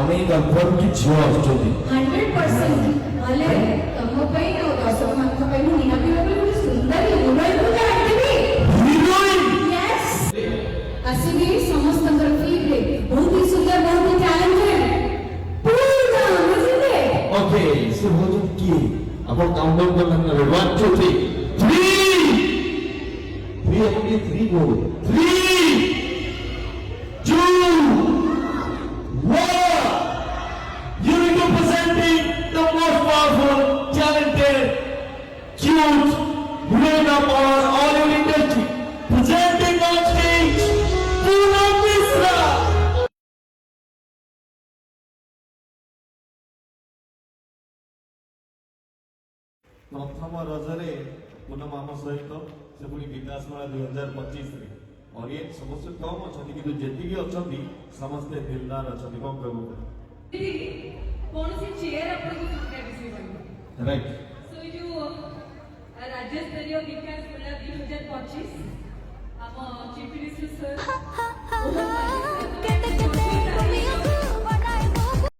ଆମେ କନଫର୍ମ କି ଝିଅ ଆସୁଛନ୍ତି 100% ନହେଲେ ତମ ପାଇଁ ଆଉ ଦର୍ଶକମାନଙ୍କ ପାଇଁ ମୁଁ ନିହାତି ଭାବରେ ଗୋଟେ ସୁନ୍ଦର ହିରୋଇନକୁ ଆଣିଦେବି। ହିରୋଇନ ୟେସ୍ ଆସିବି ସମସ୍ତଙ୍କର ଫିଲ୍ଡରେ ବହୁତ ହି ସୁନ୍ଦର ବହୁତ ହି ଟ୍ୟାଲେଣ୍ଟେଡ ପୁରା ବୁଝିଲେ। ଓକେ ସେ ହଉଛନ୍ତି କିଏ ଆପଣ କାଉଣ୍ଟଡାଉନ କରନ୍ତୁ 1 2 3 3 আপনি 3 গো 3 2 1 you representing the most powerful talented cute women of all your industry presenting on stage Poonam Misra प्रथम रजरे पूनम आम सहित से पुणी विकास मेला 2025 रे ऑडियंस सबसे कम अच्छा किंतु जेतिकी अच्छा समस्ते दिलदार अच्छा कौन कहबो कौन सी चेयर आपको कितना रिसीव करना राइट सो जो राज्य स्तरीय विकास मेला 2025 हम चीफ मिनिस्टर सर